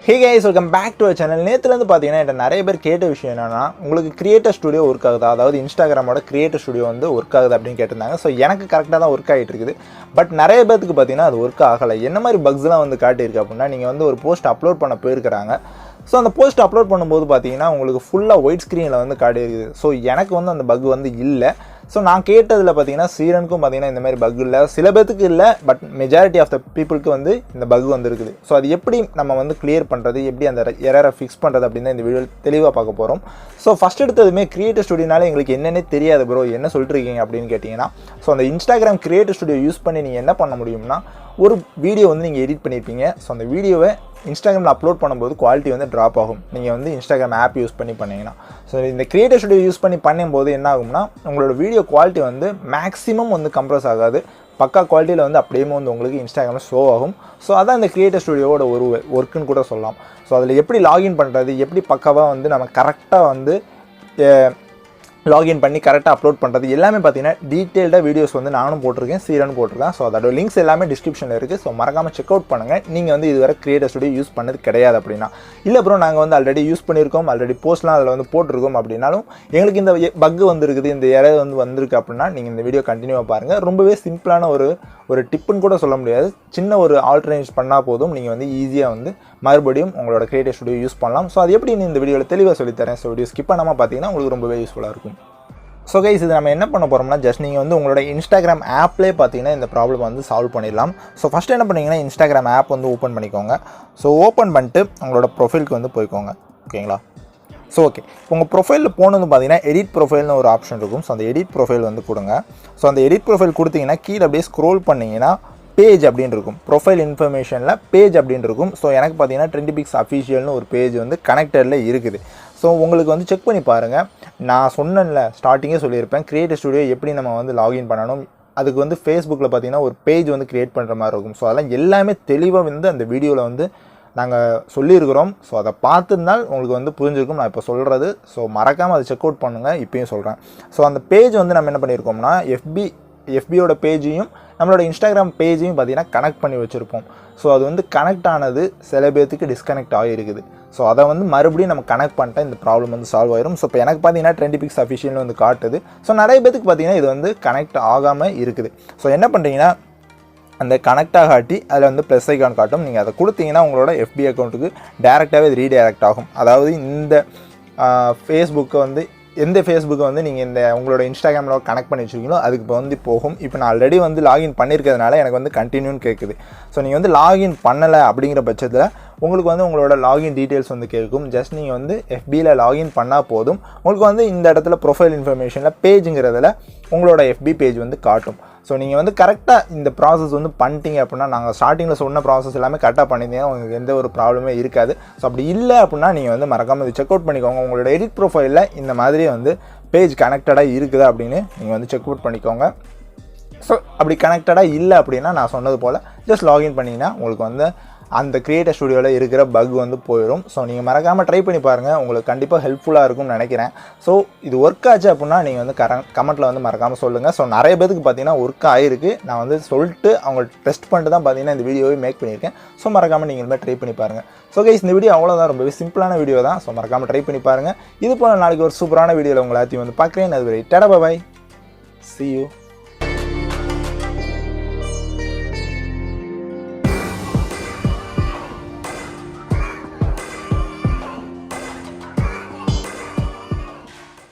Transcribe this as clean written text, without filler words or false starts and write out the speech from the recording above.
Hey guys, welcome back to our channel. நேத்துலேருந்து பார்த்தீங்கன்னா நிறைய பேர் கேட்ட விஷயம் என்னன்னா, உங்களுக்கு கிரியேட்டர் ஸ்டுடியோ ஒர்க் ஆகுதா, அதாவது இன்ஸ்டாகிராமோட கிரியேட்டர் ஸ்டுடியோ வந்து ஒர்க் ஆகுது அப்படின்னு கேட்டிருந்தாங்க. ஸோ எனக்கு கரெக்டாக தான் ஒர்க் ஆகிட்டு இருக்குது. பட் நிறைய பேருக்கு பார்த்தீங்கன்னா அது ஒர்க் ஆகலை. என்ன மாதிரி பக்ஸ்லாம் வந்து காட்டியிருக்கு அப்படின்னா, நீங்கள் வந்து ஒரு போஸ்ட் அப்லோட் பண்ண போயிருக்கிறாங்க. ஸோ அந்த போஸ்ட் அப்லோட் பண்ணும்போது பார்த்தீங்கன்னா உங்களுக்கு ஃபுல்லாக ஒயிட் ஸ்க்ரீனில் வந்து காட்டியிருக்குது. ஸோ எனக்கு வந்து அந்த பக் வந்து இல்லை. ஸோ நான் கேட்டதில் பார்த்தீங்கன்னா சீரனுக்கும் பார்த்தீங்கன்னா இந்த மாதிரி பக் இல்லை, சில பேருக்கு இல்லை, பட் மெஜாரிட்டி ஆஃப் த பீப்புளுக்கு வந்து இந்த பக் வந்து இருக்குது. ஸோ அது எப்படி நம்ம வந்து கிளியர் பண்ணுறது, எப்படி அந்த எரரை ஃபிக்ஸ் பண்ணுறது அப்படின்னு தான் இந்த வீடியோ தெளிவாக பார்க்க போகிறோம். ஸோ ஃபஸ்ட் எடுத்ததுமே கிரியேட்டர் ஸ்டுடியோனால எங்களுக்கு என்னென்னே தெரியாது ப்ரோ, என்ன சொல்லிட்டு இருக்கீங்க அப்படின்னு கேட்டிங்கன்னா, ஸோ அந்த இன்ஸ்டாகிராம் கிரியேட்டர் ஸ்டுடியோ யூஸ் பண்ணி நீங்கள் என்ன பண்ண முடியும்னா, ஒரு வீடியோ வந்து நீங்கள் எடிட் பண்ணியிருப்பீங்க. ஸோ அந்த வீடியோவை இன்ஸ்டாகிராமில் அப்லோட் பண்ணும்போது குவாலிட்டி வந்து ட்ராப் ஆகும், நீங்கள் வந்து இன்ஸ்டாகிராம் ஆப் யூஸ் பண்ணிங்கன்னா. ஸோ இந்த கிரியேட்டர் ஸ்டுடியோ யூஸ் பண்ணும்போது என்ன ஆகும்னா, உங்களோட வீடியோ குவாலிட்டி வந்து மேக்ஸிமம் வந்து கம்ப்ரஸ் ஆகாது, பக்கா குவாலிட்டியில் வந்து அப்படியே வந்து உங்களுக்கு இன்ஸ்டாகிராமில் ஷோ ஆகும். ஸோ அதான் இந்த கிரியேட்டர் ஸ்டுடியோவோட ஒரு ஒர்க்குன்னு கூட சொல்லலாம். ஸோ அதில் எப்படி லாகின் பண்ணுறது, எப்படி பக்காவாக வந்து நம்ம கரெக்டாக வந்து லாகின் பண்ணி கரெக்டாக அப்லோட் பண்ணுறது எல்லாமே பார்த்தீங்கன்னா டீட்டெயில்டாக வீடியோஸ் வந்து நானும் போட்டிருக்கேன், சீரனும் போட்டிருக்கேன். ஸோ அதோட லிங்க்ஸ் எல்லாமே டிஸ்கிரிப்ஷனில் இருக்குது. ஸோ மறக்காமல் செக் அவுட் பண்ணுங்கள். நீங்கள் வந்து இதுவரை கிரியேட்டர் ஸ்டுடியோ யூஸ் பண்ணது கிடையாது அப்படின்னா, இல்லை ப்ரோ நாங்கள் வந்து ஆல்ரெடி யூஸ் பண்ணியிருக்கோம், ஆல்ரெடி போஸ்ட்லாம் அதில் வந்து போட்டிருக்கோம் அப்படின்னாலும், எங்களுக்கு இந்த பக் வந்துருக்குது, இந்த எரர் வந்து வந்திருக்கு அப்படின்னா நீங்கள் இந்த வீடியோ கண்டினியூவாக பாருங்கள். ரொம்பவே சிம்பிளான ஒரு டிப்புன்னு கூட சொல்ல முடியாது, சின்ன ஒரு ஆல்டர்னேட் பண்ணால் போதும், நீங்கள் வந்து ஈஸியாக வந்து மறுபடியும் உங்களோட கிரியேட்டர் ஸ்டுடியோ யூஸ் பண்ணலாம். ஸோ அது எப்படி இந்த வீடியோவில் தெளிவாக சொல்லித்தரேன். ஸோ வீடியோ ஸ்கிப் பண்ணாமல் பார்த்தீங்கன்னா உங்களுக்கு ரொம்பவே யூஸ்ஃபுல்லாக இருக்கும். ஸோ கைஸ், இது நம்ம என்ன பண்ண போகிறோம்னா, ஜஸ்ட் நீங்கள் வந்து உங்களோட இன்ஸ்டாகிராம் ஆப்லேயே பார்த்தீங்கன்னா இந்த ப்ராப்ளம் வந்து சால்வ் பண்ணிடலாம். ஸோ ஃபஸ்ட்டு என்ன பண்ணிங்கன்னா, இன்ஸ்டாகிராம் ஆப் வந்து ஓப்பன் பண்ணிக்கோங்க. ஸோ ஓப்பன் பண்ணிட்டு உங்களோட ப்ரொஃபைலுக்கு வந்து போய்க்கோங்க, ஓகேங்களா. ஸோ ஓகே, உங்கள் ப்ரொஃபைலில் போனது பார்த்தீங்கன்னா எடிட் ப்ரொஃபைல்னு ஒரு ஆப்ஷன் இருக்கும். ஸோ அந்த எடிட் ப்ரொஃபைல் வந்து கொடுங்க. ஸோ அந்த எடிட் ப்ரொஃபைல் கொடுத்தீங்கன்னா கீழே அப்படியே ஸ்க்ரோல் பண்ணிங்கன்னா பேஜ் அப்படின்னு இருக்கும், ப்ரொஃபைல் இன்ஃபர்மேஷனில் பேஜ் அப்படின்னு இருக்கும். ஸோ எனக்கு பார்த்தீங்கன்னா ட்ரெண்டிபிக்ஸ் அஃபிஷியல்னு ஒரு பேஜ் வந்து கனெக்டடில் இருக்குது. ஸோ உங்களுக்கு வந்து செக் பண்ணி பாருங்கள். நான் சொன்னேன்ல, ஸ்டார்டிங்கே சொல்லியிருப்பேன், கிரியேட்டர் ஸ்டுடியோ எப்படி நம்ம வந்து லாகின் பண்ணணும், அதுக்கு வந்து ஃபேஸ்புக்கில் பார்த்தீங்கன்னா ஒரு பேஜ் வந்து க்ரியேட் பண்ணுற மாதிரி இருக்கும். ஸோ அதெல்லாம் எல்லாமே தெளிவாக வந்து அந்த வீடியோவில் வந்து நாங்கள் சொல்லியிருக்கிறோம். ஸோ அதை பார்த்துருந்தால் உங்களுக்கு வந்து புரிஞ்சிருக்கும் நான் இப்போ சொல்கிறது. ஸோ மறக்காமல் அதை செக் அவுட் பண்ணுங்கள், இப்போயும் சொல்கிறேன். ஸோ அந்த பேஜ் வந்து நம்ம என்ன பண்ணியிருக்கோம்னா, எஃபியோட பேஜையும் நம்மளோட இன்ஸ்டாகிராம் பேஜையும் பார்த்தீங்கன்னா கனெக்ட் பண்ணி வச்சுருப்போம். ஸோ அது வந்து கனெக்ட் ஆனது சில பேர்த்துக்கு டிஸ்கனெக்ட் ஆகிருக்குது. ஸோ அதை வந்து மறுபடியும் நம்ம கனெக்ட் பண்ணிட்டா இந்த ப்ராப்ளம் வந்து சால்வ் ஆயிரும். ஸோ இப்போ எனக்கு பார்த்தீங்கன்னா ட்ரெண்டிபிக்ஸ் அஃபிஷியல் வந்து காட்டுது. ஸோ நிறைய பேருக்கு பார்த்தீங்கன்னா இது வந்து கனெக்ட் ஆகாமல் இருக்குது. ஸோ என்ன பண்ணுறீங்கன்னா, அந்த கனெக்ட் ஆகாட்டி அதில் வந்து ப்ளஸ் ஐக்கான் காட்டும், நீங்கள் அதை கொடுத்தீங்கன்னா உங்களோட எஃபி அக்கௌண்ட்டுக்கு டேரெக்டாகவே இது ரீடைரக்ட் ஆகும். அதாவது இந்த ஃபேஸ்புக்கை வந்து எந்த ஃபேஸ்புக்கை வந்து நீங்கள் இந்த உங்களோட இன்ஸ்டாகிராமில் கனெக்ட் பண்ணி வச்சுருக்கீங்களோ அதுக்கு இப்போ வந்து போகும். இப்போ நான் ஆல்ரெடி வந்து லாகின் பண்ணியிருக்கிறதுனால எனக்கு வந்து கண்டினியூன்னு கேட்குது. ஸோ நீங்கள் வந்து லாகின் பண்ணலை அப்படிங்கிற பட்சத்தில் உங்களுக்கு வந்து உங்களோட லாகின் டீட்டெயில்ஸ் வந்து கேட்கும். ஜஸ்ட் நீங்கள் வந்து எஃபியில் லாகின் பண்ணால் போதும், உங்களுக்கு வந்து இந்த இடத்துல ப்ரொஃபைல் இன்ஃபர்மேஷனில் பேஜுங்கிறதுல உங்களோட எஃபி பேஜ் வந்து காட்டும். ஸோ நீங்கள் வந்து கரெக்டாக இந்த ப்ராசஸ் வந்து பண்ணிட்டீங்க அப்படின்னா, நாங்கள் ஸ்டார்டிங்கில் சொன்ன ப்ராசஸ் எல்லாமே கரெக்டாக பண்ணியிருந்தீங்கன்னா உங்களுக்கு எந்த ஒரு ப்ராப்ளமே இருக்காது. ஸோ அப்படி இல்லை அப்படின்னா நீங்கள் வந்து மறக்காமல் இது செக் அவுட் பண்ணிக்கோங்க. உங்களோட எடிட் ப்ரொஃபைலில் இந்த மாதிரி வந்து பேஜ் கனெக்டடாக இருக்குதா அப்படின்னு நீங்கள் வந்து செக் அவுட் பண்ணிக்கோங்க. ஸோ அப்படி கனெக்டடாக இல்லை அப்படின்னா நான் சொன்னது போல் ஜஸ்ட் லாகின் பண்ணிங்கன்னா உங்களுக்கு வந்து அந்த கிரியேட்டர் ஸ்டுடியோவில் இருக்கிற பக் வந்து போயிடும். ஸோ நீங்கள் மறக்காமல் ட்ரை பண்ணி பாருங்கள், உங்களுக்கு கண்டிப்பாக ஹெல்ப்ஃபுல்லாக இருக்கும்னு நினைக்கிறேன். ஸோ இது ஒர்க் ஆச்சு அப்படின்னா நீங்கள் வந்து கமெண்ட்டில் வந்து மறக்காமல் சொல்லுங்கள். ஸோ நிறைய பேருக்கு பார்த்தீங்கன்னா ஒர்க் ஆகிருக்கு, நான் வந்து சொல்லிட்டு அவங்க டெஸ்ட் பண்ணிட்டு தான் பார்த்தீங்கன்னா இந்த வீடியோவை மேக் பண்ணியிருக்கேன். ஸோ மறக்காமல் நீங்கள் ட்ரை பண்ணி பாருங்கள். ஸோ கைஸ், இந்த வீடியோ அவ்வளோதான், ரொம்பவே சிம்பிளான வீடியோ தான். ஸோ மறக்காமல் ட்ரை பண்ணி பாருங்கள். இது போல் நாளைக்கு ஒரு சூப்பரான வீடியோவில் உங்களை எல்லாத்தையும் வந்து பார்க்குறேன். அது வரை டாடா பை, see you.